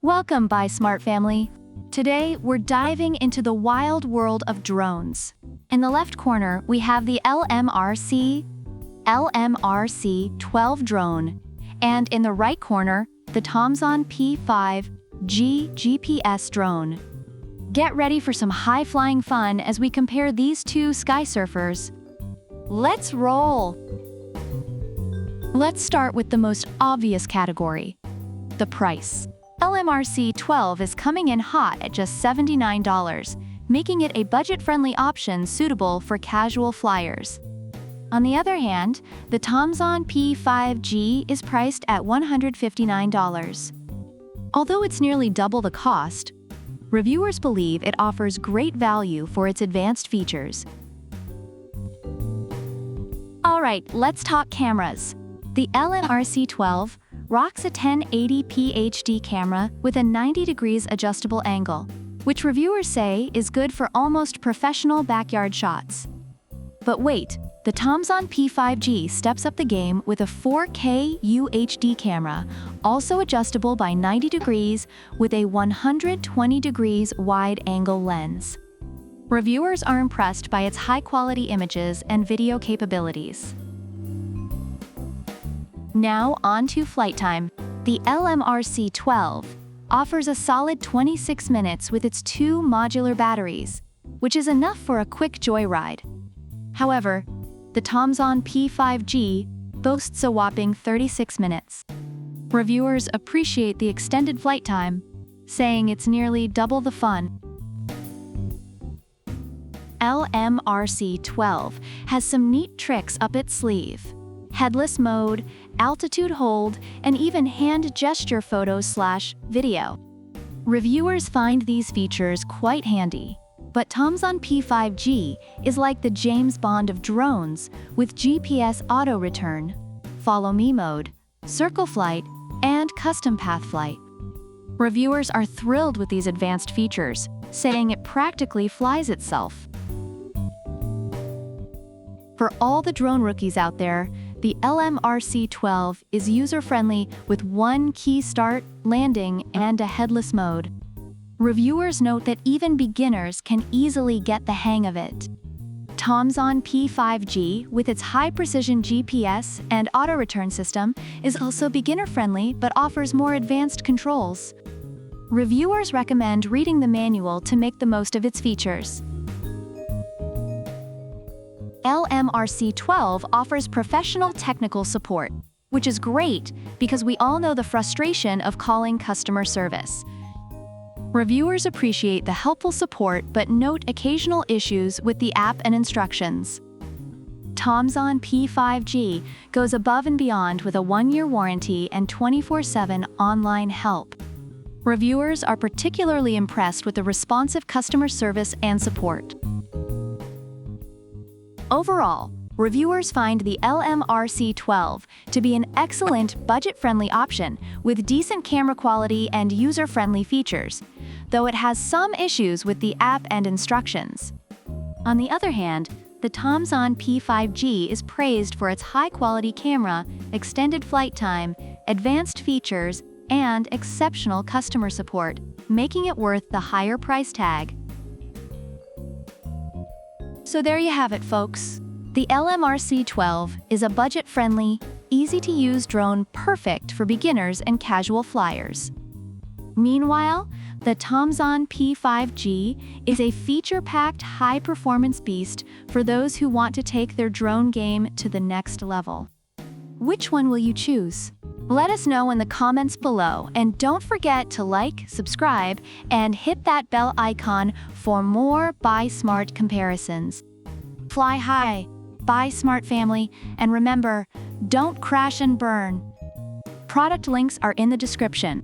Welcome, Buy Smart family. Today, we're diving into the wild world of drones. In the left corner, we have the LMRC-12 drone, and in the right corner, the TOMZON P5G GPS drone. Get ready for some high-flying fun as we compare these two sky surfers. Let's roll! Let's start with the most obvious category, the price. LMRC-12 is coming in hot at just $79, making it a budget-friendly option suitable for casual flyers. On the other hand, the TOMZON P5G is priced at $159. Although it's nearly double the cost, reviewers believe it offers great value for its advanced features. Alright, let's talk cameras. The LMRC-12 rocks a 1080p HD camera with a 90 degrees adjustable angle, which reviewers say is good for almost professional backyard shots. But wait, the TOMZON P5G steps up the game with a 4K UHD camera, also adjustable by 90 degrees with a 120 degrees wide-angle lens. Reviewers are impressed by its high-quality images and video capabilities. Now on to flight time. The LMRC-12 offers a solid 26 minutes with its two modular batteries, which is enough for a quick joyride. However, the TOMZON P5G boasts a whopping 36 minutes. Reviewers appreciate the extended flight time, saying it's nearly double the fun. LMRC-12 has some neat tricks up its sleeve. Headless mode, altitude hold, and even hand gesture photos/video. Reviewers find these features quite handy, but TOMZON P5G is like the James Bond of drones with GPS auto return, follow me mode, circle flight, and custom path flight. Reviewers are thrilled with these advanced features, saying it practically flies itself. For all the drone rookies out there, the LMRC-12 is user-friendly with one key start, landing, and a headless mode. Reviewers note that even beginners can easily get the hang of it. TOMZON P5G, with its high-precision GPS and auto-return system, is also beginner-friendly but offers more advanced controls. Reviewers recommend reading the manual to make the most of its features. LMRC-12 offers professional technical support, which is great because we all know the frustration of calling customer service. Reviewers appreciate the helpful support but note occasional issues with the app and instructions. TOMZON P5G goes above and beyond with a 1-year warranty and 24/7 online help. Reviewers are particularly impressed with the responsive customer service and support. Overall, reviewers find the LMRC-12 to be an excellent budget-friendly option with decent camera quality and user-friendly features, though it has some issues with the app and instructions. On the other hand, the TOMZON P5G is praised for its high-quality camera, extended flight time, advanced features, and exceptional customer support, making it worth the higher price tag. So there you have it, folks. The LMRC-12 is a budget-friendly, easy-to-use drone perfect for beginners and casual flyers. Meanwhile, the TOMZON P5G is a feature-packed high-performance beast for those who want to take their drone game to the next level. Which one will you choose? Let us know in the comments below, and don't forget to like, subscribe, and hit that bell icon for more Buy Smart comparisons. Fly high, Buy Smart family, and remember, don't crash and burn. Product links are in the description.